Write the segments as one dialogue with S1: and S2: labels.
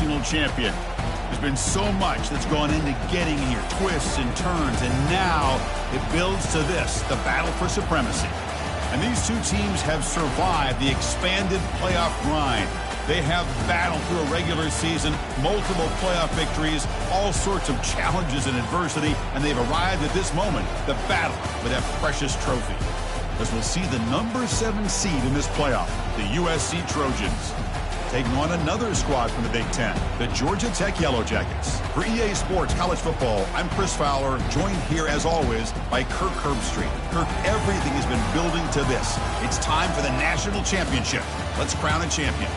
S1: national champion. There's been so much that's gone into getting here, twists and turns, and now it builds to this, the battle for supremacy. And these two teams have survived the expanded playoff grind. They have battled through a regular season, multiple playoff victories, all sorts of challenges and adversity, and they've arrived at this moment, the battle for that precious trophy. As we'll see the number 7 seed in this playoff, the USC Trojans, taking on another squad from the Big Ten, the Georgia Tech Yellow Jackets. For EA Sports College Football, I'm Chris Fowler, joined here as always by Kirk Herbstreit. Kirk, everything has been building to this. It's time for the national championship. Let's crown a champion.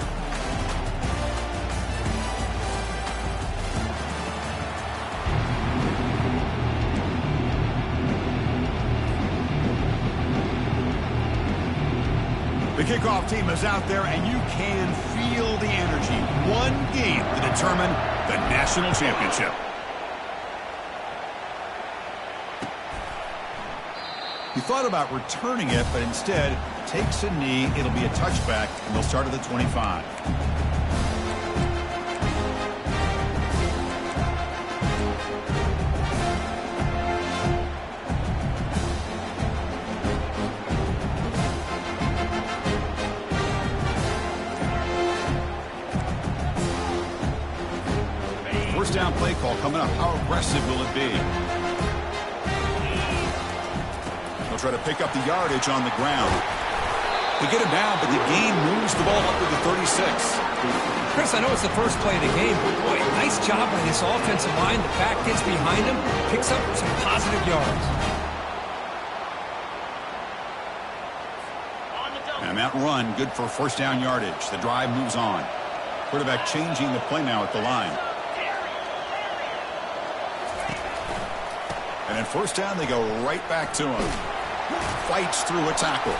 S1: The kickoff team is out there, and you can feel the energy. One game to determine the national championship. He thought about returning it, but instead takes a knee. It'll be a touchback, and they'll start at the 25. First down play call coming up. How aggressive will it be? They'll try to pick up the yardage on the ground. They get him down, but the game moves the ball up to the 36.
S2: Chris, I know it's the first play of the game, but boy, nice job by this offensive line. The back gets behind him, picks up some positive yards.
S1: And that run, good for first down yardage. The drive moves on. Quarterback changing the play now at the line. And at first down, they go right back to him. Fights through a tackle.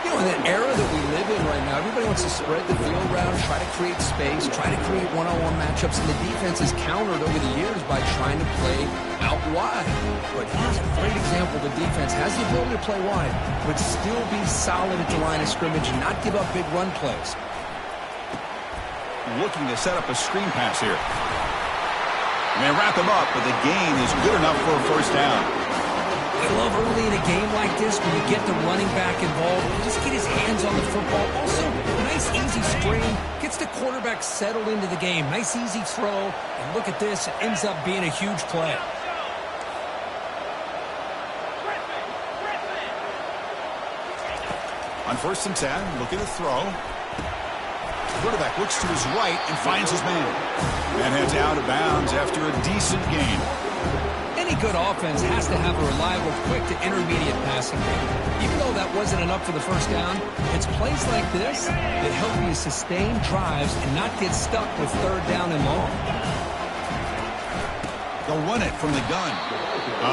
S2: You know, in the era that we live in right now, everybody wants to spread the field around, try to create space, try to create one-on-one matchups, and the defense has countered over the years by trying to play out wide. But here's a great example. The defense has the ability to play wide, but still be solid at the line of scrimmage and not give up big run plays.
S1: Looking to set up a screen pass here. And they wrap him up, but the gain is good enough for a first down.
S2: I love early in a game like this when you get the running back involved. Just get his hands on the football. Also, a nice easy screen. Gets the quarterback settled into the game. Nice easy throw. And look at this. It ends up being a huge play.
S1: On first and 10, looking to throw. Quarterback looks to his right and finds his man. And heads out of bounds after a decent gain.
S2: Any good offense has to have a reliable, quick to intermediate passing game. Even though that wasn't enough for the first down, it's plays like this that help you sustain drives and not get stuck with third down and long.
S1: They'll run it from the gun.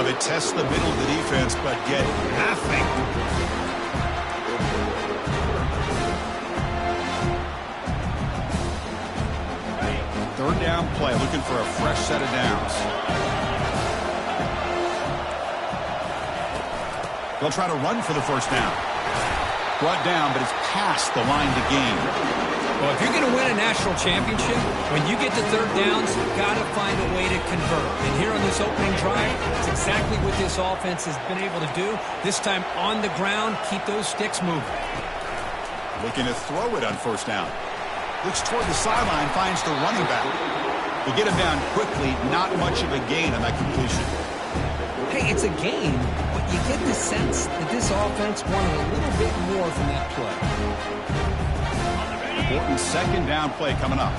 S1: They test the middle of the defense, but get nothing. Third down play, looking for a fresh set of downs. They'll try to run for the first down. Brought down, but it's past the line to gain.
S2: Well, if you're going to win a national championship, when you get to third downs, you've got to find a way to convert. And here on this opening drive, it's exactly what this offense has been able to do. This time on the ground, keep those sticks moving.
S1: Looking to throw it on first down. Looks toward the sideline, finds the running back. They get him down quickly, not much of a gain on that completion.
S2: Hey, it's a gain, but you get the sense that this offense wanted a little bit more from that play.
S1: Important second down play coming up.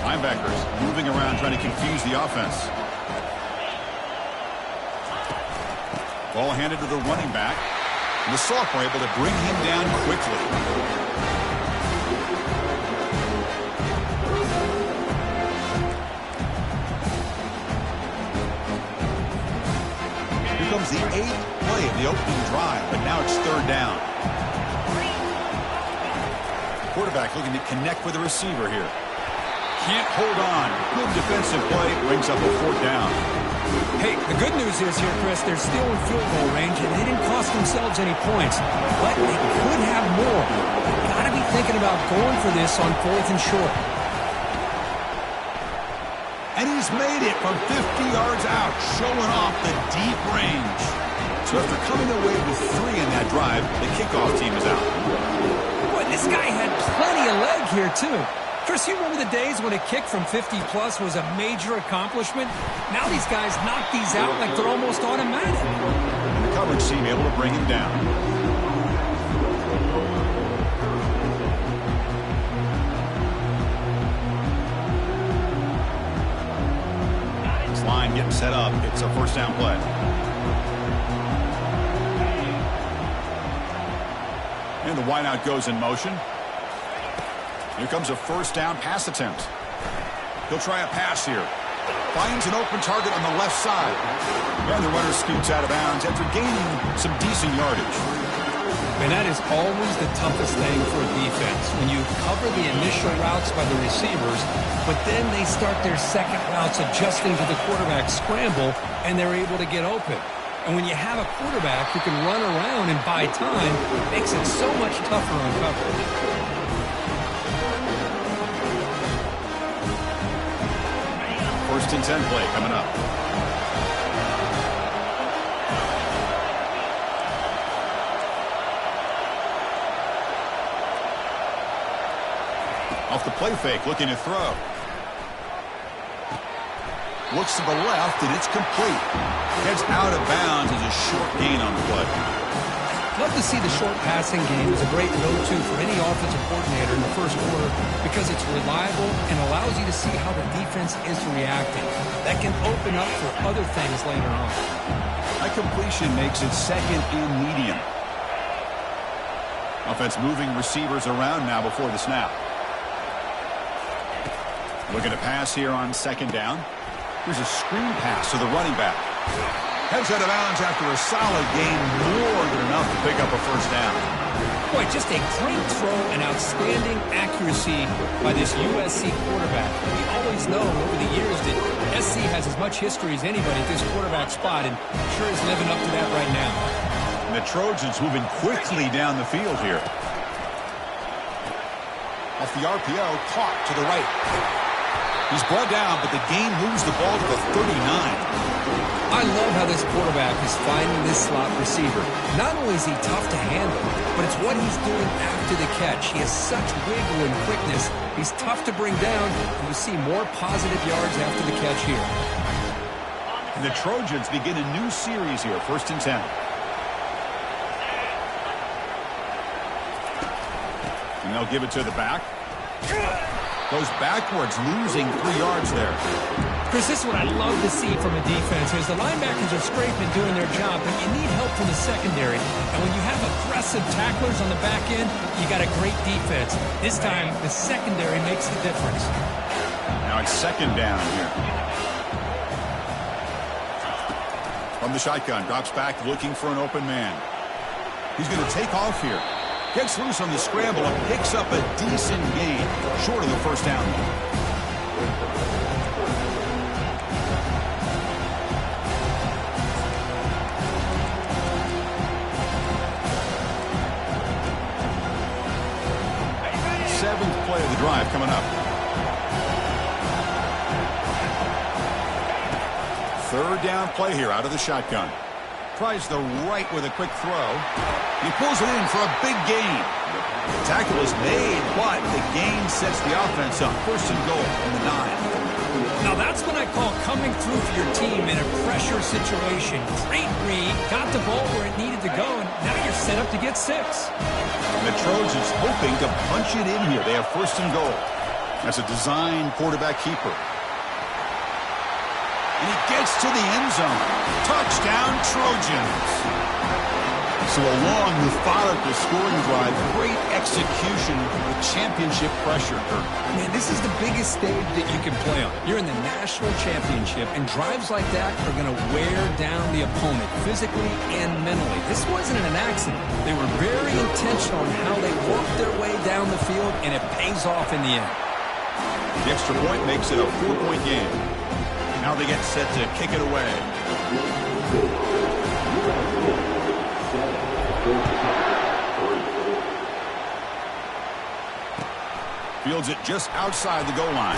S1: Linebackers moving around, trying to confuse the offense. Ball handed to the running back. And the sophomore able to bring him down quickly. Comes the 8th play of the opening drive, but now it's third down. Quarterback looking to connect with the receiver here. Can't hold on. Good defensive play, brings up a fourth down.
S2: Hey, the good news is here, Chris, they're still in field goal range, and they didn't cost themselves any points, but they could have more. Got to be thinking about going for this on 4th and short.
S1: And he's made it from 50 yards out, showing off the deep range. So after coming away with 3 in that drive, the kickoff team is out.
S2: Boy, this guy had plenty of leg here, too. Chris, you remember the days when a kick from 50-plus was a major accomplishment? Now these guys knock these out like they're almost automatic.
S1: And the coverage team able to bring him down. This line getting set up. It's a first down play. And the wideout goes in motion. Here comes a first down pass attempt. He'll try a pass here. Finds an open target on the left side. And the runner scoots out of bounds after gaining some decent yardage.
S2: And that is always the toughest thing for a defense. When you cover the initial routes by the receivers, but then they start their second routes adjusting to the quarterback scramble, and they're able to get open. And when you have a quarterback who can run around and buy time, it makes it so much tougher on coverage.
S1: First and 10 play coming up. Off the play fake, looking to throw. Looks to the left, and it's complete. Heads out of bounds as a short gain on the play.
S2: Love to see the short passing game as a great go-to for any offensive coordinator in the first quarter because it's reliable and allows you to see how the defense is reacting. That can open up for other things later on.
S1: That completion makes it second and medium. Offense moving receivers around now before the snap. Looking to pass here on second down. Here's a screen pass to the running back. Heads out of bounds after a solid gain, more than enough to pick up a first down.
S2: Boy, just a great throw and outstanding accuracy by this USC quarterback. We always know over the years that SC has as much history as anybody at this quarterback spot, and sure is living up to that right now.
S1: And the Trojans moving quickly down the field here. Off the RPO, caught to the right. He's brought down, but the game moves the ball to the 39.
S2: I love how this quarterback is finding this slot receiver. Not only is he tough to handle, but it's what he's doing after the catch. He has such wiggle and quickness. He's tough to bring down, and you see more positive yards after the catch here.
S1: And the Trojans begin a new series here, first and 10. And they'll give it to the back. Goes backwards, losing 3 yards there.
S2: Chris, this is what I love to see from a defense is the linebackers are scraping, doing their job, but you need help from the secondary. And when you have aggressive tacklers on the back end, you got a great defense. This time, the secondary makes the difference.
S1: Now it's second down here. From the shotgun, drops back looking for an open man. He's going to take off here. Gets loose on the scramble and picks up a decent gain, short of the first down. Seventh play of the drive coming up. Third down play here out of the shotgun. Tries the right with a quick throw. He pulls it in for a big gain. The tackle is made, but the gain sets the offense up. First and goal from the 9.
S2: Now that's what I call coming through for your team in a pressure situation. Great read, got the ball where it needed to go, and now you're set up to get 6.
S1: And the Trojans hoping to punch it in here. They have first and goal. That's a design quarterback keeper. And he gets to the end zone. Touchdown, Trojans. So a long, methodical scoring drive. Great execution with championship pressure, Kurt.
S2: Man, this is the biggest stage that you can play on. You're in the national championship, and drives like that are going to wear down the opponent physically and mentally. This wasn't an accident. They were very intentional in how they worked their way down the field, and it pays off in the end.
S1: The extra point makes it a 4-point game. Now they get set to kick it away. Fields it just outside the goal line.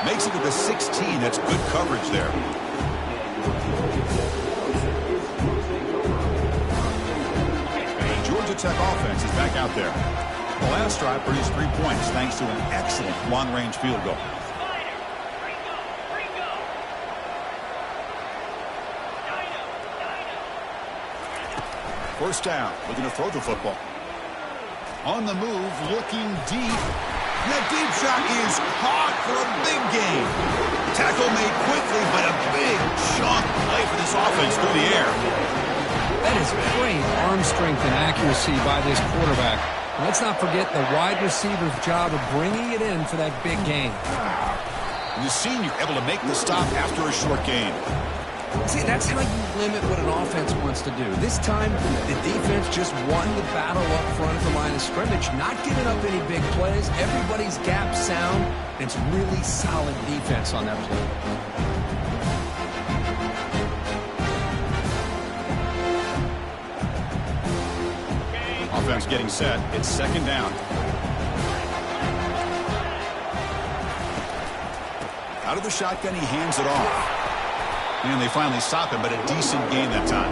S1: Makes it to the 16. That's good coverage there. The Georgia Tech offense is back out there. The last drive produced 3 points thanks to an excellent long-range field goal. First down, looking to throw the football. On the move, looking deep. That deep shot is caught for a big gain. Tackle made quickly, but a big chunk play for this offense through the air.
S2: That is great arm strength and accuracy by this quarterback. Let's not forget the wide receiver's job of bringing it in for that big gain.
S1: The senior able to make the stop after a short gain.
S2: See, that's how you limit what an offense wants to do. This time, the defense just won the battle up front at the line of scrimmage, not giving up any big plays. Everybody's gap sound, and it's really solid defense on that play.
S1: Offense getting set. It's second down. Out of the shotgun, he hands it off. And they finally stop him, but a decent gain that time.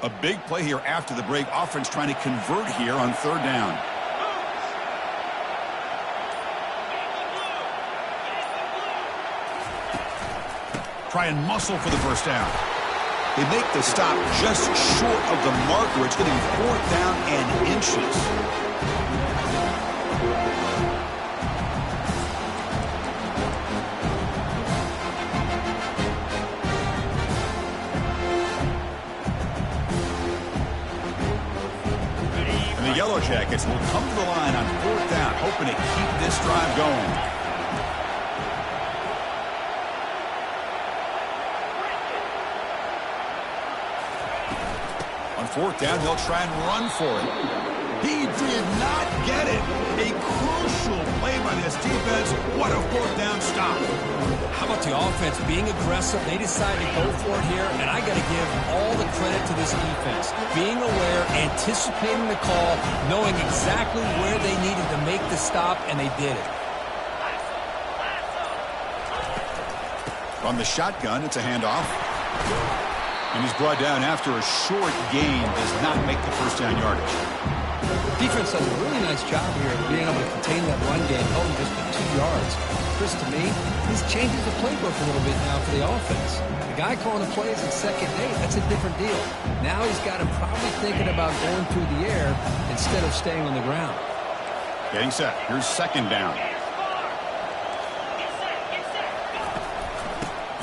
S1: A big play here after the break. Offense trying to convert here on third down. Try and muscle for the first down. They make the stop just short of the marker. It's getting fourth down and inches. Yellow Jackets will come to the line on fourth down, hoping to keep this drive going. On fourth down, they'll try and run for it. He did not get it. A crucial play by this defense. What a fourth down stop.
S2: How about the offense being aggressive? They decided to go for it here, and I got to give all the credit to this defense. Being aware, anticipating the call, knowing exactly where they needed to make the stop, and they did it.
S1: From the shotgun, it's a handoff. And he's brought down after a short gain. Does not make the first down yardage.
S2: Defense does a really nice job here of being able to contain that run game, held just for 2 yards. Chris, to me, this changes the playbook a little bit now for the offense. The guy calling the plays at second and 8, that's a different deal. Now he's got him probably thinking about going through the air instead of staying on the ground.
S1: Getting set. Here's second down.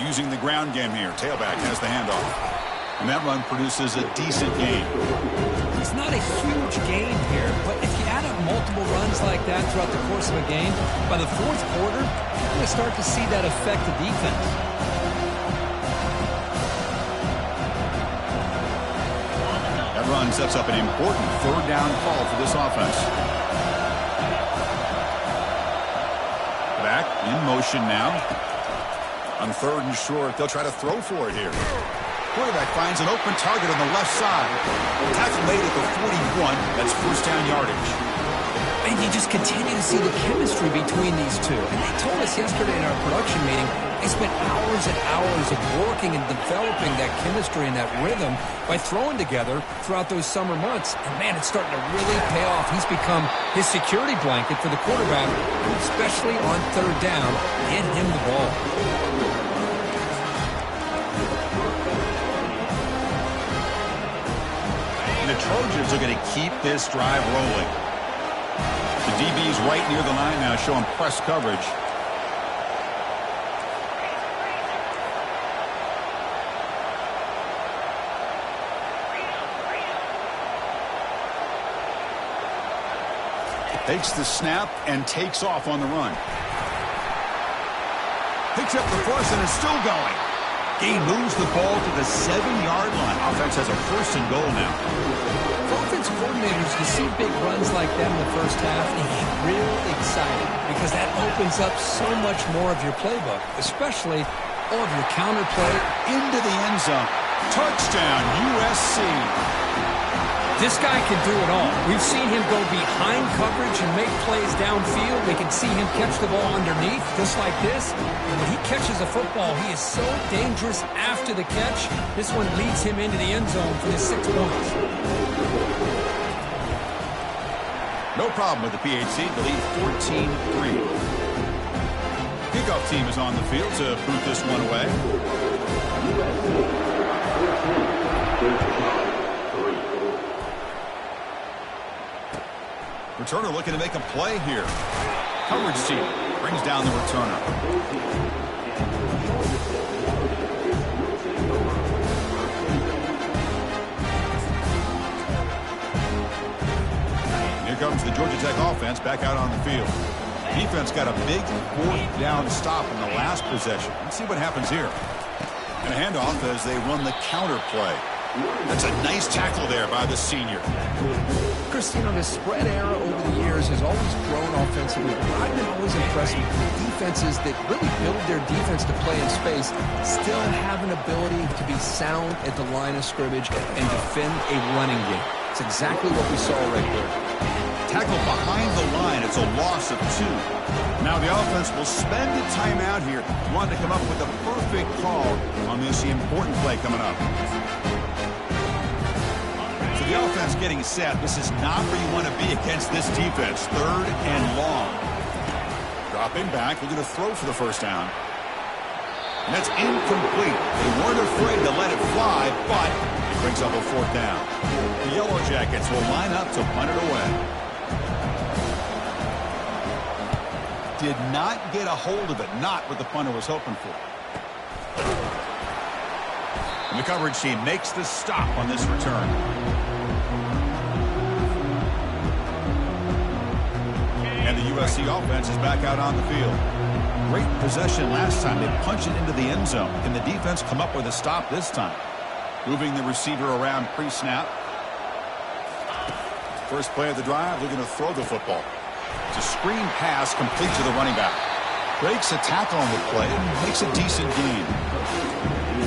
S1: Using the ground game here. Tailback has the handoff. And that run produces a decent gain.
S2: It's not a huge gain here, but if you add up multiple runs like that throughout the course of a game, by the fourth quarter, you're going to start to see that affect the defense.
S1: That run sets up an important third down call for this offense. Back in motion now. On third and short, they'll try to throw for it here. Quarterback finds an open target on the left side. Tackle made at the 41. That's first down yardage.
S2: And you just continue to see the chemistry between these two. And they told us yesterday in our production meeting, they spent hours and hours of working and developing that chemistry and that rhythm by throwing together throughout those summer months. And, man, it's starting to really pay off. He's become his security blanket for the quarterback, especially on third down. Get him the ball.
S1: The Trojans are going to keep this drive rolling. The DB's right near the line now, showing press coverage. Takes the snap and takes off on the run. Picks up the first and is still going. He moves the ball to the 7-yard line. Offense has a 1st and goal now.
S2: For offensive coordinators, to see big runs like that in the first half, they get real excited because that opens up so much more of your playbook, especially all of your counter play
S1: into the end zone. Touchdown, USC.
S2: This guy can do it all. We've seen him go behind coverage and make plays downfield. We can see him catch the ball underneath, just like this. And when he catches a football, he is so dangerous after the catch. This one leads him into the end zone for the 6 points.
S1: No problem with the PHC. The lead 14-3. Kickoff team is on the field to boot this one away. Returner looking to make a play here. Coverage team brings down the returner. Here comes the Georgia Tech offense back out on the field. Defense got a big 4th down stop in the last possession. Let's see what happens here. And a handoff as they run the counter play. That's a nice tackle there by the senior.
S2: Chris, the spread era over the years has always grown offensively. I've been always impressed with defenses that really build their defense to play in space, still have an ability to be sound at the line of scrimmage and defend a running game. It's exactly what we saw right there.
S1: Tackle behind the line. It's a loss of 2. Now the offense will spend a timeout here. Want to come up with a perfect call on this important play coming up. So the offense getting set. This is not where you want to be against this defense. 3rd and long. Dropping back. Looking to throw for the first down. And that's incomplete. They weren't afraid to let it fly, but it brings up a 4th down. The Yellow Jackets will line up to punt it away. Did not get a hold of it. Not what the punter was hoping for. And the coverage team makes the stop on this return. And the USC offense is back out on the field. Great possession last time. They punched it into the end zone. Can the defense come up with a stop this time? Moving the receiver around pre-snap. First play of the drive, looking to throw the football. It's a screen pass complete to the running back. Breaks a tackle on the play and makes a decent gain.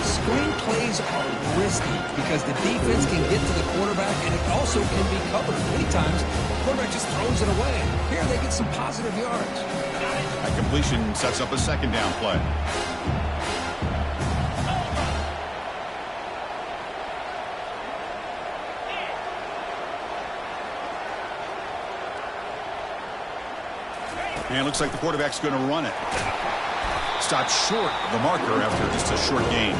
S2: Screen plays are risky because the defense can get to the quarterback and it also can be covered. Many times, the quarterback just throws it away. Here they get some positive yards.
S1: That completion sets up a 2nd down play. And it looks like the quarterback's going to run it. Stopped short of the marker after just a short gain.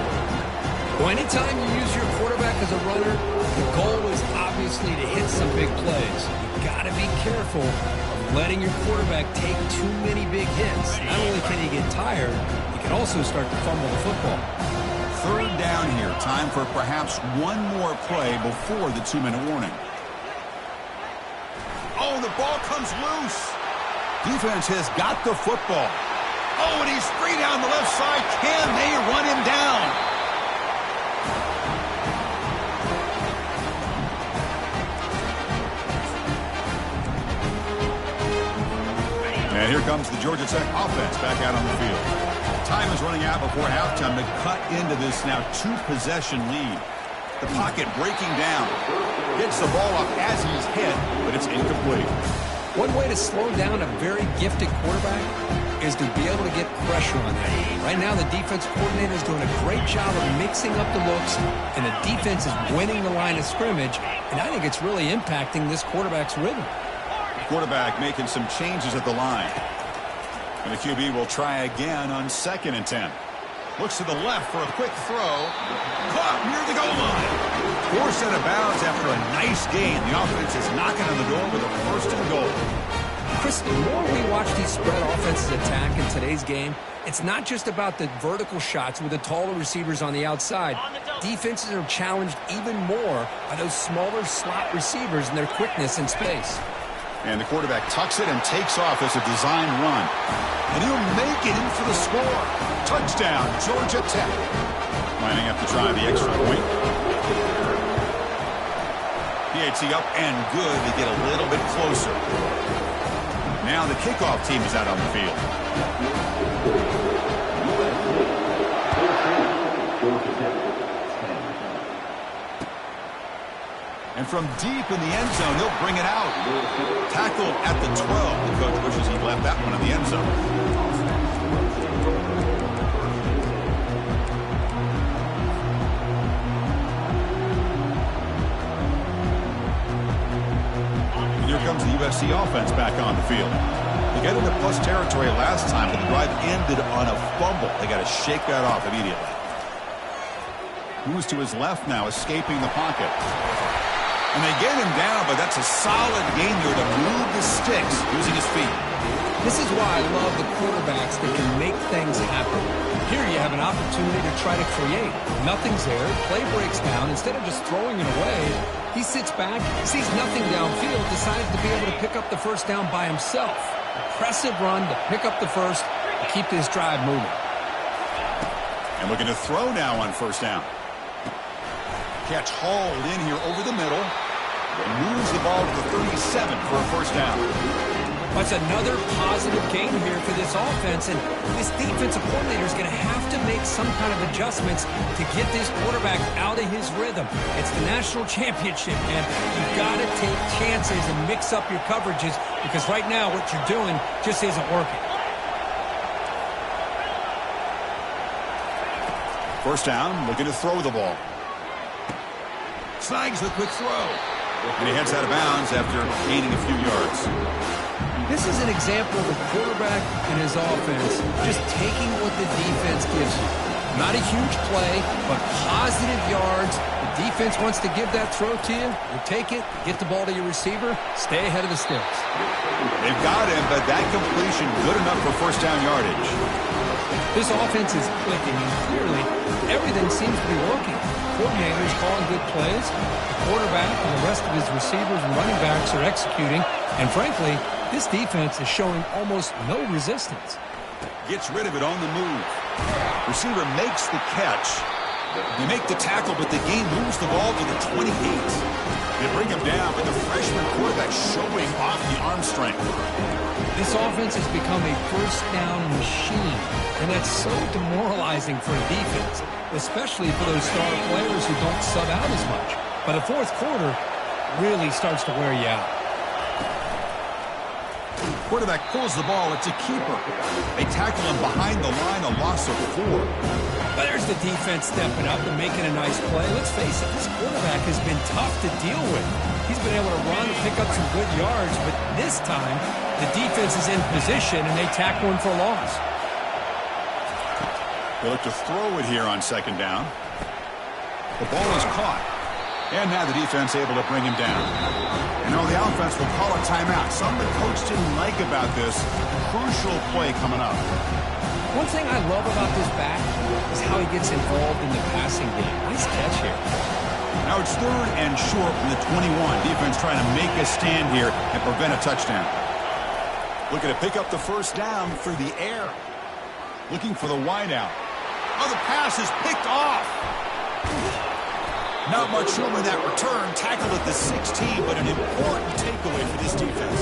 S2: Well, anytime you use your quarterback as a runner, the goal is obviously to hit some big plays. You've got to be careful of letting your quarterback take too many big hits. Not only can he get tired, he can also start to fumble the football.
S1: 3rd down here. Time for perhaps one more play before the 2-minute warning. Oh, the ball comes loose. Defense has got the football. Oh, and he's free down the left side. Can they run him down? And here comes the Georgia Tech offense back out on the field. Time is running out before halftime to cut into this now 2-possession lead. The pocket breaking down. Gets the ball up as he's hit, but it's incomplete.
S2: One way to slow down a very gifted quarterback is to be able to get pressure on him. Right now, the defense coordinator is doing a great job of mixing up the looks, and the defense is winning the line of scrimmage, and I think it's really impacting this quarterback's rhythm.
S1: Quarterback making some changes at the line. And the QB will try again on 2nd and 10. Looks to the left for a quick throw. Caught near the goal line. Forced out of bounds after a nice gain. The offense is knocking on the door with a 1st and goal.
S2: Chris, the more we watch these spread offenses attack in today's game, it's not just about the vertical shots with the taller receivers on the outside. Defenses are challenged even more by those smaller slot receivers and their quickness in space.
S1: And the quarterback tucks it and takes off as a design run. And he'll make it in for the score. Touchdown, Georgia Tech. Lining up to try the extra point. PAT up and good. They get a little bit closer. Now the kickoff team is out on the field. And from deep in the end zone, he'll bring it out. Tackled at the 12. The coach wishes he left that one in the end zone. And here comes the USC offense back on the field. They got into plus territory last time, but the drive ended on a fumble. They got to shake that off immediately. Moves to his left now, escaping the pocket. And they get him down, but that's a solid gain there to move the sticks using his feet.
S2: This is why I love the quarterbacks that can make things happen. Here you have an opportunity to try to create. Nothing's there. Play breaks down. Instead of just throwing it away, he sits back, sees nothing downfield, decides to be able to pick up the first down by himself. Impressive run to pick up the first and keep this drive moving.
S1: And looking to throw now on first down. Catch hauled in here over the middle. And moves the ball to the 37 for a first down.
S2: That's another positive gain here for this offense, and this defensive coordinator is going to have to make some kind of adjustments to get this quarterback out of his rhythm. It's the national championship, and you've got to take chances and mix up your coverages, because right now what you're doing just isn't working.
S1: First down, looking to throw the ball. Snags the quick throw. And he heads out of bounds after gaining a few yards.
S2: This is an example of a quarterback and his offense just taking what the defense gives you. Not a huge play, but positive yards. The defense wants to give that throw to you. You take it, get the ball to your receiver, stay ahead of the sticks.
S1: They've got him, but that completion good enough for first down yardage.
S2: This offense is clicking, and clearly everything seems to be working. Coordinators calling good plays. The quarterback and the rest of his receivers and running backs are executing. And frankly, this defense is showing almost no resistance.
S1: Gets rid of it on the move. Receiver makes the catch. They make the tackle, but the game moves the ball to the 28. They bring him down, but the freshman quarterback showing off the arm strength.
S2: This offense has become a first down machine, and that's so demoralizing for a defense, especially for those star players who don't sub out as much. But the fourth quarter really starts to wear you out.
S1: Quarterback pulls the ball. It's a keeper. They tackle him behind the line, a loss of 4.
S2: But there's the defense stepping up and making a nice play. Let's face it, this quarterback has been tough to deal with. He's been able to run and pick up some good yards, but this time the defense is in position and they tackle him for a loss.
S1: They look to throw it here on second down. The ball is caught. And now the defense able to bring him down. And now the offense will call a timeout. Something the coach didn't like about this. Crucial play coming up.
S2: One thing I love about this back is how he gets involved in the passing game. Nice catch here.
S1: Now it's third and short from the 21. Defense trying to make a stand here and prevent a touchdown. Looking to pick up the first down through the air. Looking for the wideout. Oh, the pass is picked off. Not much room in that return. Tackled at the 16, but an important takeaway for this defense.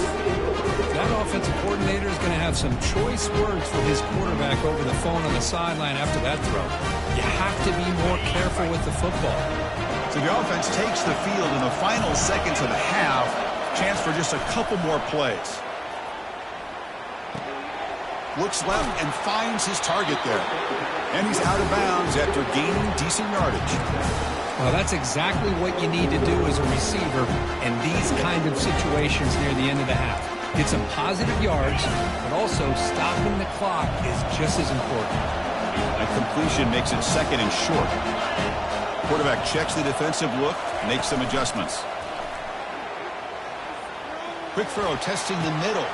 S2: That offensive coordinator is going to have some choice words for his quarterback over the phone on the sideline after that throw. You have to be more careful with the football.
S1: So the offense takes the field in the final seconds of the half. Chance for just a couple more plays. Looks left and finds his target there. And he's out of bounds after gaining decent yardage.
S2: Well, that's exactly what you need to do as a receiver in these kind of situations near the end of the half. Get some positive yards, but also stopping the clock is just as important.
S1: That completion makes it second and short. Quarterback checks the defensive look, makes some adjustments. Quick throw, testing the middle.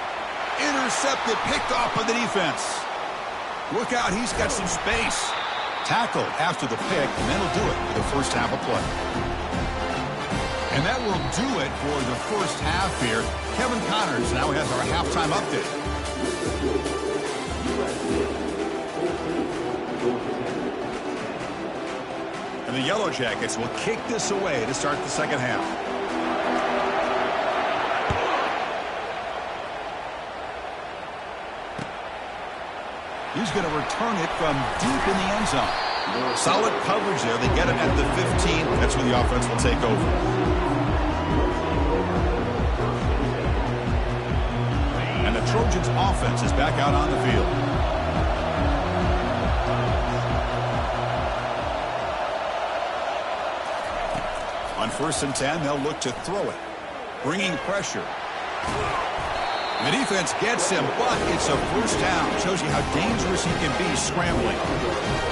S1: Intercepted, picked off by the defense. Look out, he's got some space. Tackled after the pick, and that'll do it for the first half of play. And that will do it for the first half here. Kevin Connors now has our halftime update. And the Yellow Jackets will kick this away to start the second half. He's going to return it from deep in the end zone. Solid coverage there. They get it at the 15. That's where the offense will take over. And the Trojans' offense is back out on the field. On 1st and 10, they'll look to throw it. Bringing pressure. The defense gets him, but it's a first down. Shows you how dangerous he can be scrambling.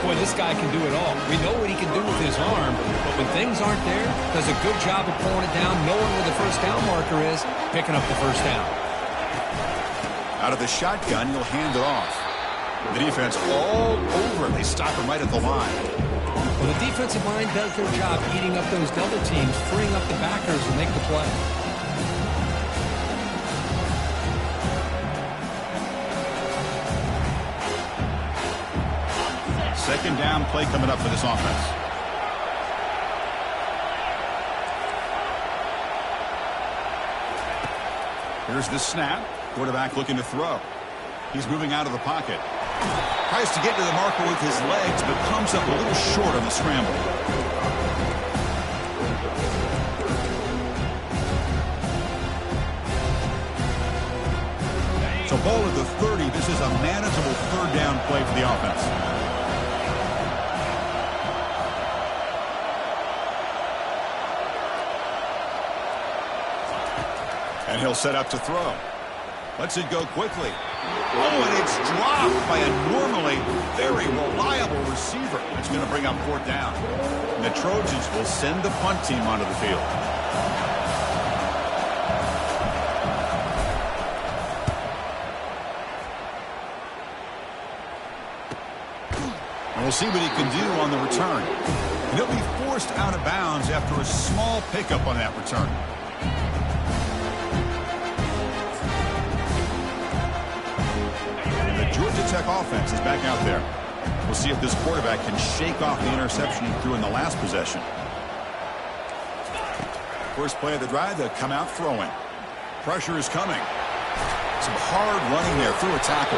S2: Boy, this guy can do it all. We know what he can do with his arm, but when things aren't there, does a good job of pulling it down, knowing where the first down marker is, picking up the first down.
S1: Out of the shotgun, he'll hand it off. The defense all over. They stop him right at the line.
S2: Well, the defensive line does their job eating up those double teams, freeing up the backers to make the play.
S1: Second down play coming up for this offense. Here's the snap. Quarterback looking to throw. He's moving out of the pocket. Tries to get to the marker with his legs, but comes up a little short on the scramble. So ball at the 30. This is a manageable third down play for the offense. And he'll set up to throw. Lets it go quickly. Oh, and it's dropped by a normally very reliable receiver. It's going to bring up 4th down. And the Trojans will send the punt team onto the field. And we'll see what he can do on the return. And he'll be forced out of bounds after a small pickup on that return. Georgia Tech offense is back out there. We'll see if this quarterback can shake off the interception he threw in the last possession. First play of the drive, they'll come out throwing. Pressure is coming. Some hard running there through a tackle.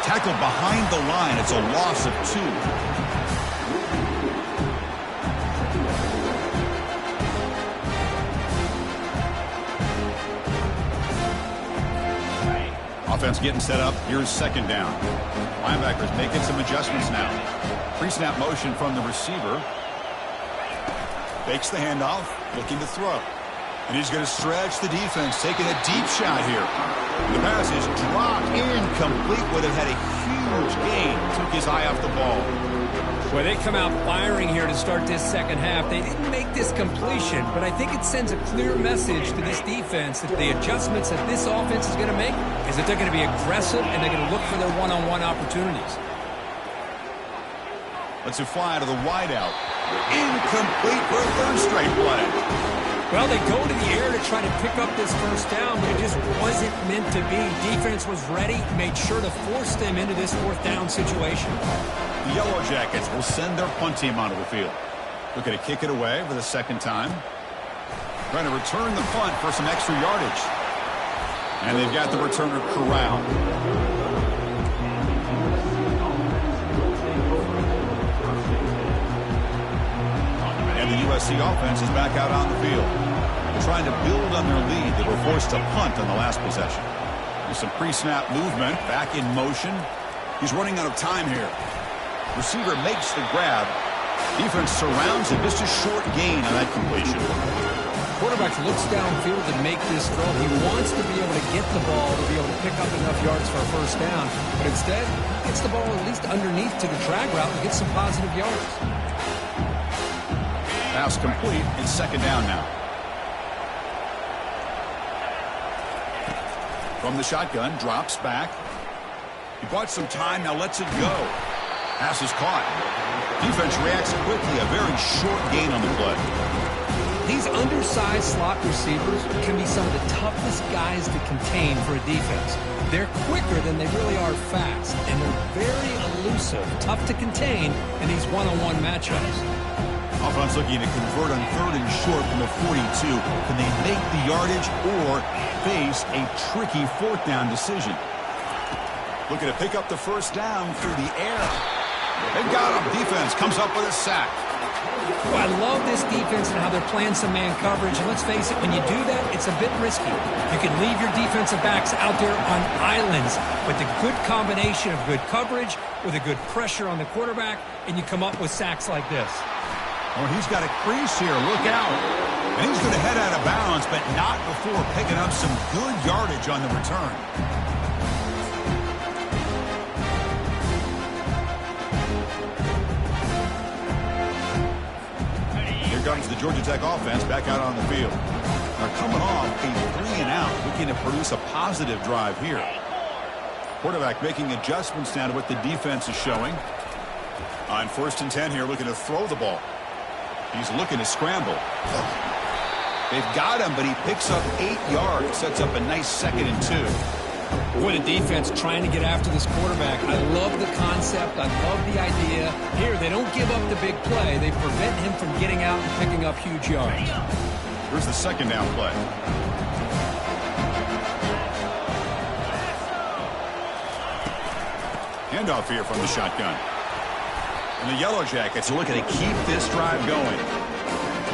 S1: Tackle behind the line. It's a loss of 2. Offense getting set up. Here's second down. Linebackers making some adjustments now. Pre-snap motion from the receiver. Fakes the handoff, looking to throw. And he's going to stretch the defense, taking a deep shot here. The pass is dropped incomplete. Would have had a huge gain. Took his eye off the ball.
S2: Well, they come out firing here to start this second half. They didn't make this completion, but I think it sends a clear message to this defense that the adjustments that this offense is going to make is that they're going to be aggressive and they're going to look for their one-on-one opportunities.
S1: Lets it fly to the wideout. Incomplete for a third straight play.
S2: Well, they go to the air to try to pick up this first down, but it just wasn't meant to be. Defense was ready, made sure to force them into this 4th down situation.
S1: The Yellow Jackets will send their punt team onto the field. Looking to kick it away for the second time. Trying to return the punt for some extra yardage. And they've got the returner corralled. And the USC offense is back out on the field. They're trying to build on their lead. They were forced to punt on the last possession. With some pre-snap movement, back in motion. He's running out of time here. Receiver makes the grab. Defense surrounds him. Just a short gain on that completion.
S2: Quarterback looks downfield and make this throw. He wants to be able to get the ball to be able to pick up enough yards for a first down. But instead, he gets the ball at least underneath to the drag route and gets some positive yards.
S1: Pass complete. It's second down now. From the shotgun, drops back. He bought some time, now lets it go. Pass is caught. Defense reacts quickly. A very short gain on the play.
S2: These undersized slot receivers can be some of the toughest guys to contain for a defense. They're quicker than they really are fast, and they're very elusive, tough to contain in these one-on-one matchups.
S1: Offense looking to convert on 3rd and short from the 42. Can they make the yardage or face a tricky 4th down decision? Looking to pick up the 1st down through the air. They've got him. Defense comes up with a sack.
S2: Well, I love this defense and how they're playing some man coverage. And let's face it, when you do that, it's a bit risky. You can leave your defensive backs out there on islands, but the good combination of good coverage with a good pressure on the quarterback, and you come up with sacks like this.
S1: Oh, he's got a crease here. Look out. And he's going to head out of bounds, but not before picking up some good yardage on the return. Here comes the Georgia Tech offense back out on the field. They're coming off a 3-and-out, looking to produce a positive drive here. Quarterback making adjustments now to what the defense is showing. On 1st and 10 here, looking to throw the ball. He's looking to scramble. They've got him, but he picks up 8 yards. Sets up a nice 2nd and 2.
S2: Boy, the defense trying to get after this quarterback. I love the concept. I love the idea. Here, they don't give up the big play. They prevent him from getting out and picking up huge yards.
S1: Here's the 2nd down play. Handoff here from the shotgun. And the Yellow Jackets are looking to keep this drive going.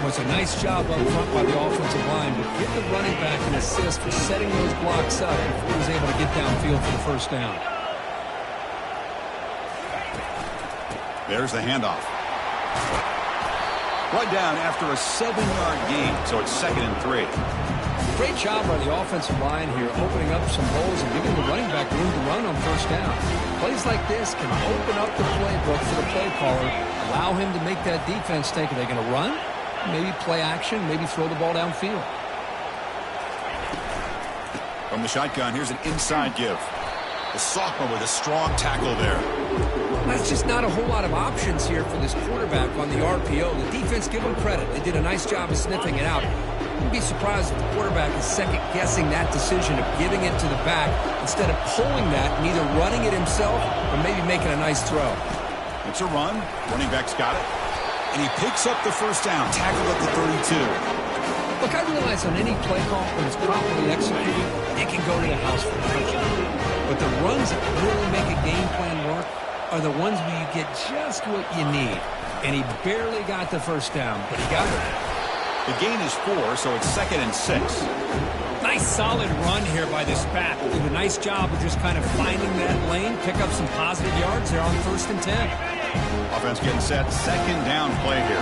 S2: Well, it's a nice job up front by the offensive line, but give the running back an assist for setting those blocks up before he was able to get downfield for the 1st down.
S1: There's the handoff. Right down after a 7-yard gain, so it's 2nd and 3.
S2: Great job by the offensive line here, opening up some holes and giving the running back room to run on 1st down. Plays like this can open up the playbook for the play caller, allow him to make that defense think, are they going to run? Maybe play action, maybe throw the ball downfield.
S1: From the shotgun, here's an inside give. The sophomore with a strong tackle there.
S2: That's just not a whole lot of options here for this quarterback on the RPO. The defense, give them credit. They did a nice job of sniffing it out. Wouldn't be surprised if the quarterback is second-guessing that decision of giving it to the back instead of pulling that and either running it himself or maybe making a nice throw.
S1: It's a run. Running back's got it. And he picks up the 1st down, tackled at the 32.
S2: Look, I realize on any play call, when it's properly executed, it can go to the house for a touchdown. But the runs that really make a game plan work are the ones where you get just what you need. And he barely got the 1st down, but he got it.
S1: The gain is 4, so it's 2nd and 6.
S2: Nice solid run here by this back. Did a nice job of just kind of finding that lane, pick up some positive yards there on 1st and 10.
S1: Offense getting set. 2nd down play here.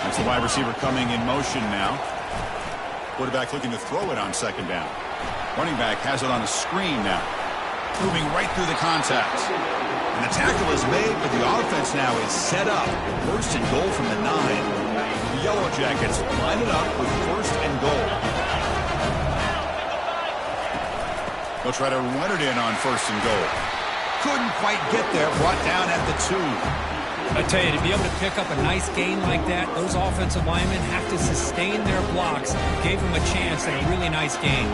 S1: That's the wide receiver coming in motion now. Quarterback looking to throw it on 2nd down. Running back has it on a screen now. Moving right through the contacts. And the tackle is made, but the offense now is set up. 1st and goal from the 9. The Yellow Jackets line it up with 1st and goal. They'll try to run it in on 1st and goal. Couldn't quite get there. Brought down at the 2.
S2: I tell you, to be able to pick up a nice gain like that, those offensive linemen have to sustain their blocks. Gave them a chance at a really nice gain.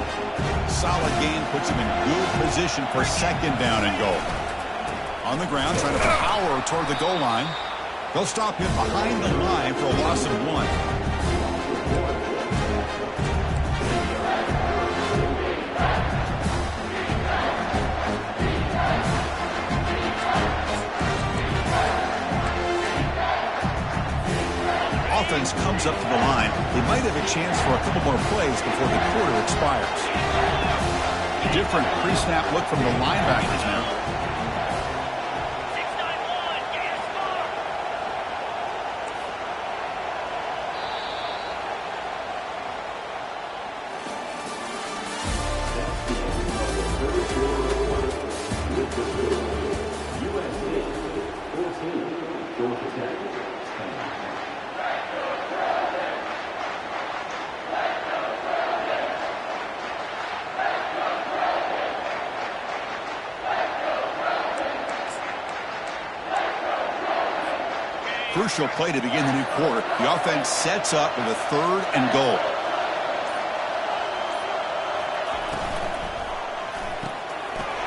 S1: Solid gain puts him in good position for 2nd down and goal. On the ground, trying to power toward the goal line. They'll stop him behind the line for a loss of 1. Offense comes up to the line. They might have a chance for a couple more plays before the quarter expires. Different pre-snap look from the linebackers now. Crucial play to begin the new quarter. The offense sets up with a 3rd and goal.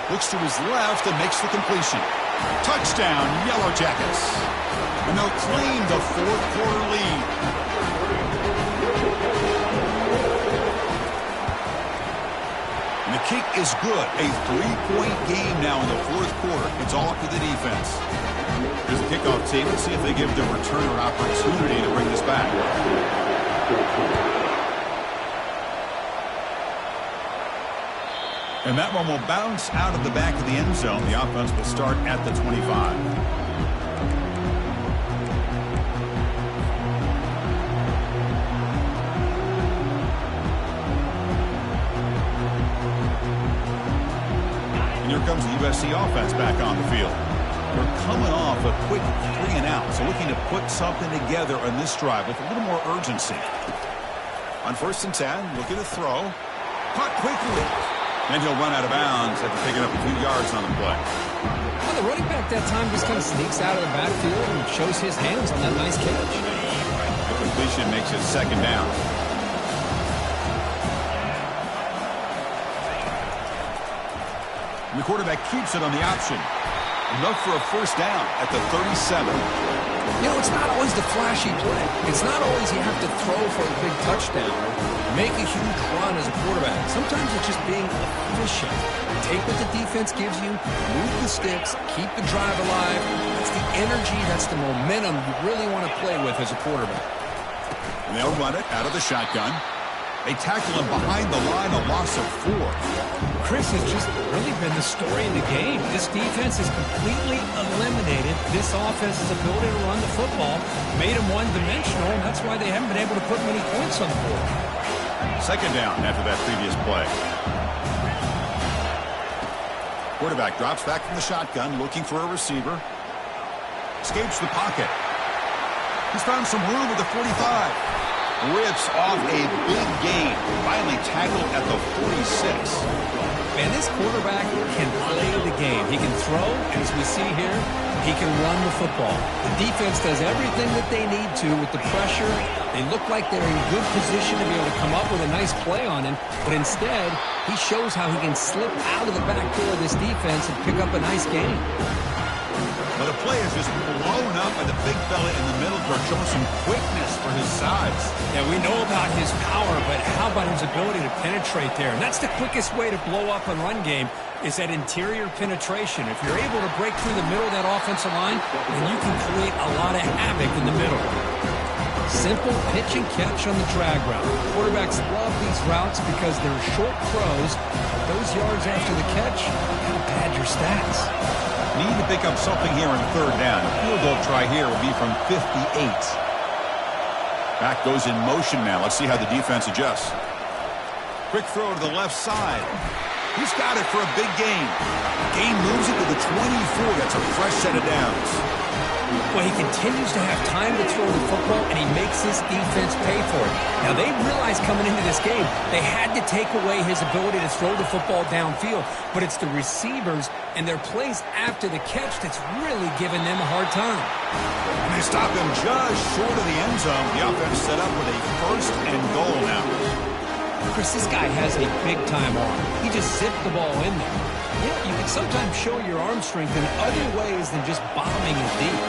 S1: Looks to his left and makes the completion. Touchdown, Yellow Jackets. And they'll claim the 4th quarter lead. And the kick is good. A 3-point game now in the 4th quarter. It's all up to the defense. Here's the kickoff team. Let's see if they give the returner an opportunity to bring this back. And that one will bounce out of the back of the end zone. The offense will start at the 25. And here comes the USC offense back on the field. They're coming off a quick 3 and out, so looking to put something together on this drive with a little more urgency. On 1st and 10, looking to throw. Caught quickly. And he'll run out of bounds after picking up a few yards on the play.
S2: Well, the running back that time just kind of sneaks out of the backfield and shows his hands on that nice catch.
S1: The completion makes it 2nd down. And the quarterback keeps it on the option. Enough for a 1st down at the 37.
S2: You know, it's not always the flashy play. It's not always you have to throw for a big touchdown or make a huge run as a quarterback. Sometimes it's just being efficient. Take what the defense gives you, move the sticks, keep the drive alive. That's the energy, that's the momentum you really want to play with as a quarterback.
S1: And they'll run it out of the shotgun. They tackle him behind the line, a loss of 4.
S2: Chris has just really been the story in the game. This defense has completely eliminated this offense's ability to run the football, made them one-dimensional, and that's why they haven't been able to put many points on the board.
S1: 2nd down after that previous play. Quarterback drops back from the shotgun, looking for a receiver. Escapes the pocket. He's found some room at the 45. Rips off a big gain. Finally tackled at the 46.
S2: Man, this quarterback can play the game. He can throw, and as we see here, he can run the football. The defense does everything that they need to with the pressure. They look like they're in good position to be able to come up with a nice play on him, but instead, he shows how he can slip out of the back door of this defense and pick up a nice gain.
S1: But the play is just blown up by the big fella in the middle, showing some quickness for his size.
S2: Yeah, we know about his power, but how about his ability to penetrate there? And that's the quickest way to blow up a run game is that interior penetration. If you're able to break through the middle of that offensive line, then you can create a lot of havoc in the middle. Simple pitch and catch on the drag route. Quarterbacks love these routes because they're short throws. Those yards after the catch kind of pad your stats.
S1: Need to pick up something here in 3rd down. A field goal try here will be from 58. Back goes in motion now. Let's see how the defense adjusts. Quick throw to the left side. He's got it for a big gain. Gain moves it to the 24. That's a fresh set of downs.
S2: Well, he continues to have time to throw the football, and he makes his defense pay for it. Now, they realized coming into this game, they had to take away his ability to throw the football downfield, but it's the receivers and their plays after the catch that's really giving them a hard time.
S1: And they stop him just short of the end zone. The offense set up with a 1st and goal now.
S2: Chris, this guy has a big-time arm. He just zipped the ball in there. Yeah, you can sometimes show your arm strength in other ways than just bombing it deep.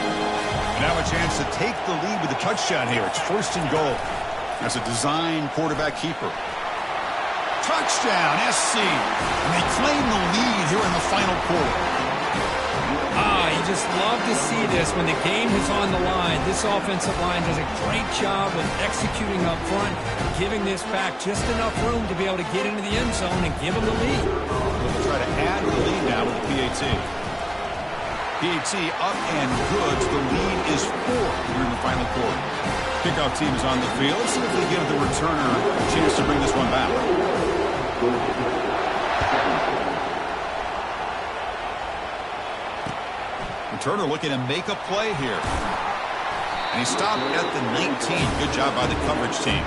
S1: Now a chance to take the lead with a touchdown here. It's 1st and goal. As a design quarterback keeper. Touchdown, SC. And they claim the lead here in the final quarter.
S2: You just love to see this when the game is on the line. This offensive line does a great job of executing up front, giving this back just enough room to be able to get into the end zone and give them the lead.
S1: We'll try to add to the lead now with the PAT. PAT up and good. So the lead is 4 here in the final quarter. Kickoff team is on the field. Let's see if they give the returner a chance to bring this one back. Returner looking to make a play here. And he stopped at the 19. Good job by the coverage team.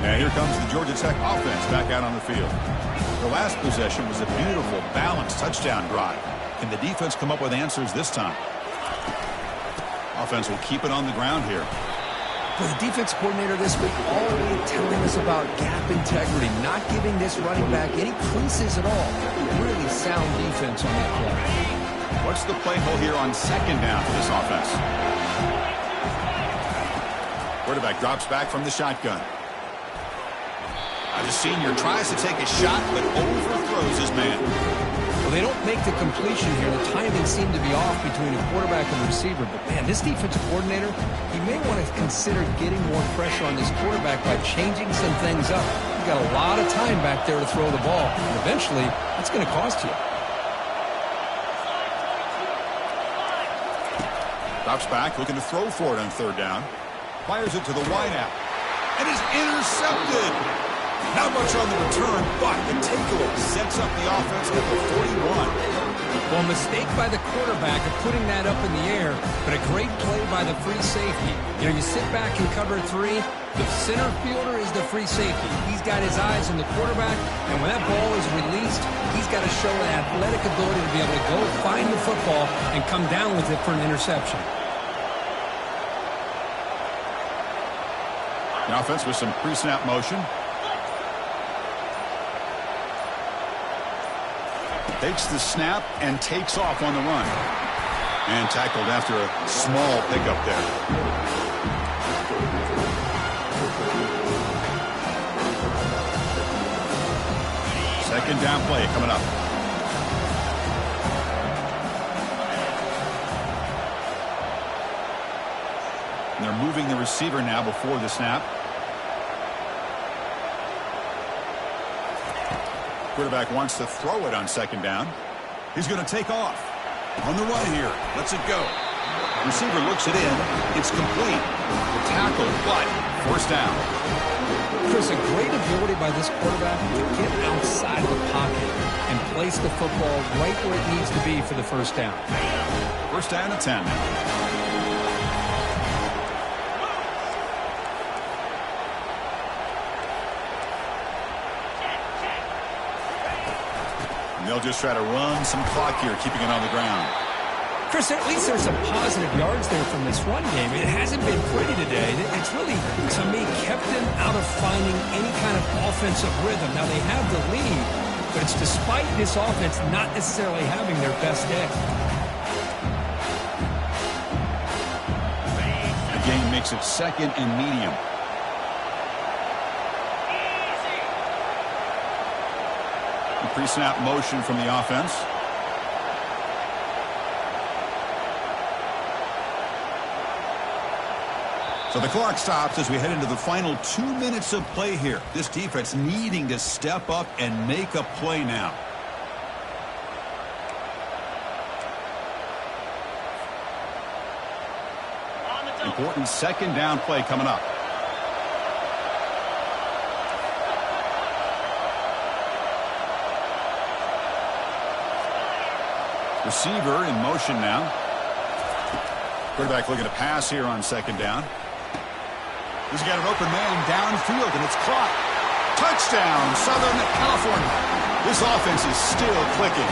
S1: And here comes the Georgia Tech offense back out on the field. The last possession was a beautiful, balanced touchdown drive. Can the defense come up with answers this time? Offense will keep it on the ground here.
S2: For the defense coordinator this week, already telling us about gap integrity, not giving this running back any creases at all. Really sound defense on that play.
S1: What's the play call here on second down for this offense? Quarterback drops back from the shotgun. The senior tries to take a shot, but overthrows his man.
S2: Well, they don't make the completion here. The timing seemed to be off between the quarterback and the receiver. But, man, this defensive coordinator, he may want to consider getting more pressure on this quarterback by changing some things up. He's got a lot of time back there to throw the ball. And eventually, that's going to cost you.
S1: Drops back, looking to throw for it on third down. Fires it to the wideout. And is intercepted. Not much on the return, but the takeaway sets up the offense at the 41.
S2: Well, mistake by the quarterback of putting that up in the air, but a great play by the free safety. You know, you sit back in cover three, the center fielder is the free safety. He's got his eyes on the quarterback, and when that ball is released, he's got to show an athletic ability to be able to go find the football and come down with it for an interception.
S1: The offense with some pre-snap motion. Takes the snap and takes off on the run. And tackled after a small pickup there. Second down play coming up. And they're moving the receiver now before the snap. Quarterback wants to throw it on second down. He's going to take off. On the run here. Lets it go. Receiver looks it in. It's complete. The tackle, but first down.
S2: Chris, a great ability by this quarterback to get outside of the pocket and place the football right where it needs to be for the first down.
S1: First down and 10 now. They'll just try to run some clock here, keeping it on the ground.
S2: Chris, at least there's some positive yards there from this run game. It hasn't been pretty today. It's really, to me, kept them out of finding any kind of offensive rhythm. Now, they have the lead, but it's despite this offense not necessarily having their best day.
S1: The game makes it second and medium. Pre-snap motion from the offense. So the clock stops as we head into the final 2 minutes of play here. This defense needing to step up and make a play now. Important second down play coming up. Receiver in motion now. Quarterback looking to pass here on second down. He's got an open man downfield, and it's caught. Touchdown, Southern California. This offense is still clicking.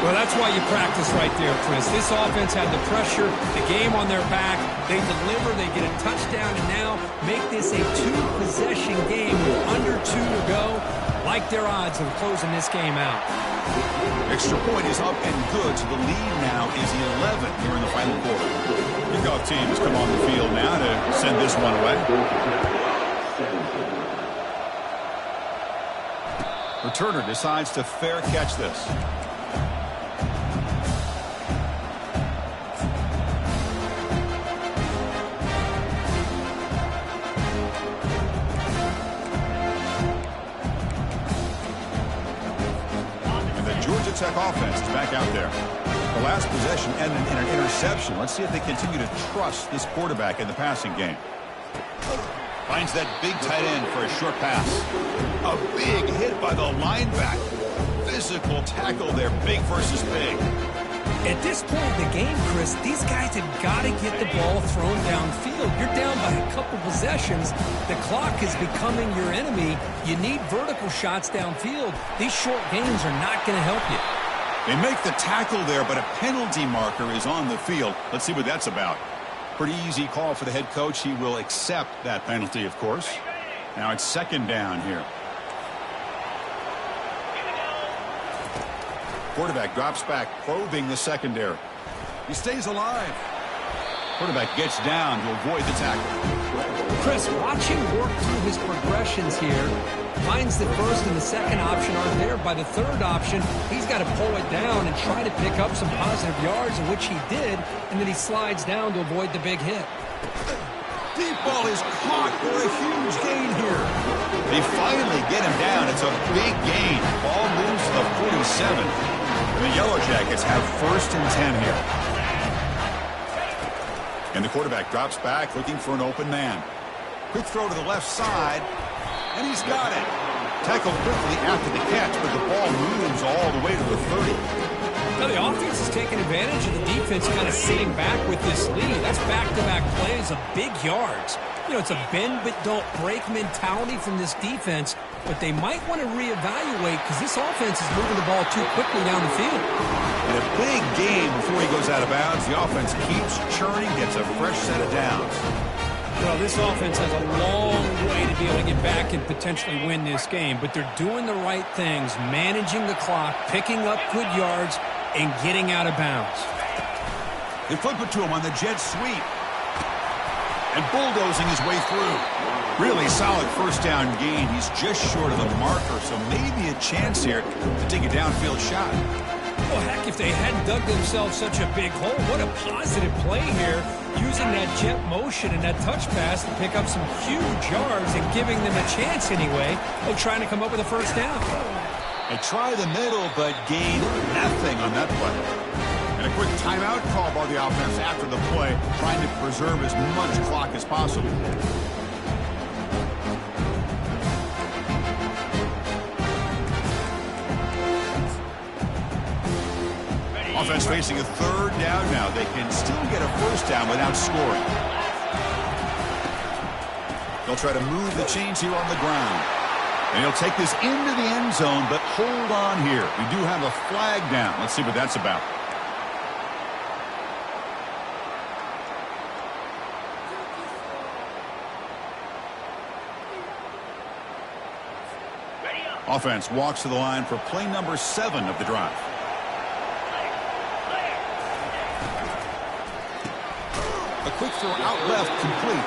S2: Well, that's why you practice right there, Chris. This offense had the pressure, the game on their back. They deliver, they get a touchdown, and now make this a two-possession game with under 2 to go. Like their odds of closing this game out.
S1: Extra point is up and good, so the lead now is 11 here in the final quarter. Kickoff team has come on the field now to send this one away. Returner decides to fair catch this. Tech offense is back out there. The last possession ended in an interception. Let's see if they continue to trust this quarterback in the passing game. Finds that big tight end for a short pass. A big hit by the linebacker. Physical tackle there, big versus big.
S2: At this point in the game, Chris, these guys have got to get the ball thrown downfield. You're down by a couple possessions. The clock is becoming your enemy. You need vertical shots downfield. These short gains are not going to help you.
S1: They make the tackle there, but a penalty marker is on the field. Let's see what that's about. Pretty easy call for the head coach. He will accept that penalty, of course. Now it's second down here. Quarterback drops back, probing the secondary. He stays alive. Quarterback gets down to avoid the tackle.
S2: Chris, watch him work through his progressions here. Finds the first and the second option aren't there. By the third option, he's got to pull it down and try to pick up some positive yards, in which he did, and then he slides down to avoid the big hit.
S1: Deep ball is caught for a huge gain here. They finally get him down. It's a big gain. Ball moves to the 47. The Yellow Jackets have first and 10 here. And the quarterback drops back looking for an open man. Quick throw to the left side, and he's got it. Tackled quickly after the catch, but the ball moves all the way to the 30.
S2: Now the offense is taking advantage of the defense kind of sitting back with this lead. That's back-to-back plays of big yards. You know, it's a bend-but-don't-break mentality from this defense, but they might want to reevaluate because this offense is moving the ball too quickly down the field.
S1: And a big game before he goes out of bounds. The offense keeps churning, gets a fresh set of downs.
S2: Well, this offense has a long way to be able to get back and potentially win this game, but they're doing the right things, managing the clock, picking up good yards, and getting out of bounds.
S1: They flip it to him on the jet sweep. And bulldozing his way through. Really solid first down gain. He's just short of the marker, so maybe a chance here to take a downfield shot.
S2: Well, heck, if they hadn't dug themselves such a big hole, what a positive play here, using that jet motion and that touch pass to pick up some huge yards and giving them a chance anyway of trying to come up with a first down.
S1: They try the middle, but gain nothing on that play. And a quick timeout call by the offense after the play, trying to preserve as much clock as possible. Offense facing a third down now. They can still get a first down without scoring. They'll try to move the chains here on the ground. And he'll take this into the end zone, but hold on here. We do have a flag down. Let's see what that's about. Offense walks to the line for play number 7 of the drive. A quick throw out left, complete.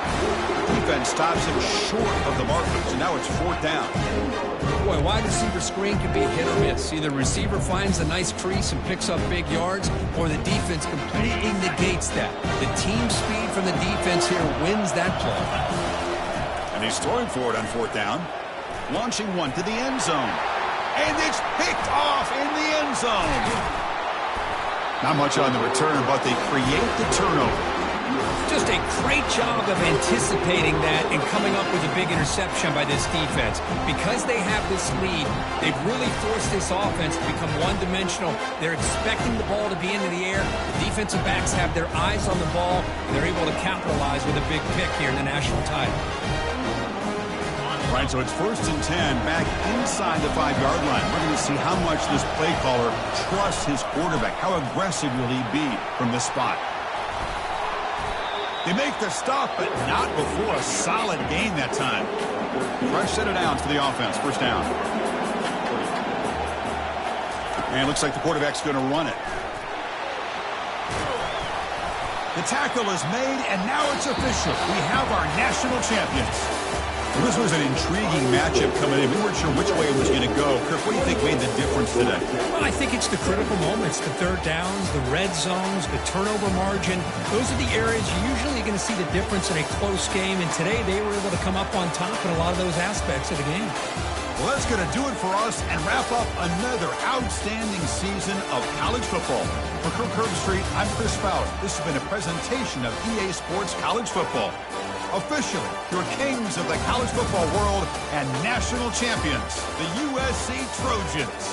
S1: Defense stops him short of the markers, and now it's fourth down.
S2: Boy, wide receiver screen can be hit or miss. Either receiver finds a nice crease and picks up big yards, or the defense completely negates that. The team speed from the defense here wins that play.
S1: And he's throwing for it on fourth down. Launching one to the end zone. And it's picked off in the end zone. Not much on the return, but they create the turnover.
S2: Just a great job of anticipating that and coming up with a big interception by this defense. Because they have this lead, they've really forced this offense to become one-dimensional. They're expecting the ball to be into the air. The defensive backs have their eyes on the ball, and they're able to capitalize with a big pick here in the national title.
S1: Right, so it's first and 10 back inside the 5-yard line. We're going to see how much this play caller trusts his quarterback. How aggressive will he be from this spot? They make the stop, but not before a solid gain that time. Fresh set of downs for the offense. First down. And looks like the quarterback's going to run it. The tackle is made, and now it's official. We have our national champions. Well, this was an intriguing matchup coming in. We weren't sure which way it was going to go. Kirk, what do you think made the difference today?
S2: Well, I think it's the critical moments, the third downs, the red zones, the turnover margin. Those are the areas you're usually going to see the difference in a close game, and today they were able to come up on top in a lot of those aspects of the game.
S1: Well, that's going to do it for us and wrap up another outstanding season of college football. For Kirk Herbstreit, I'm Chris Fowler. This has been a presentation of EA Sports College Football. Officially, your kings of the college football world and national champions, the USC Trojans.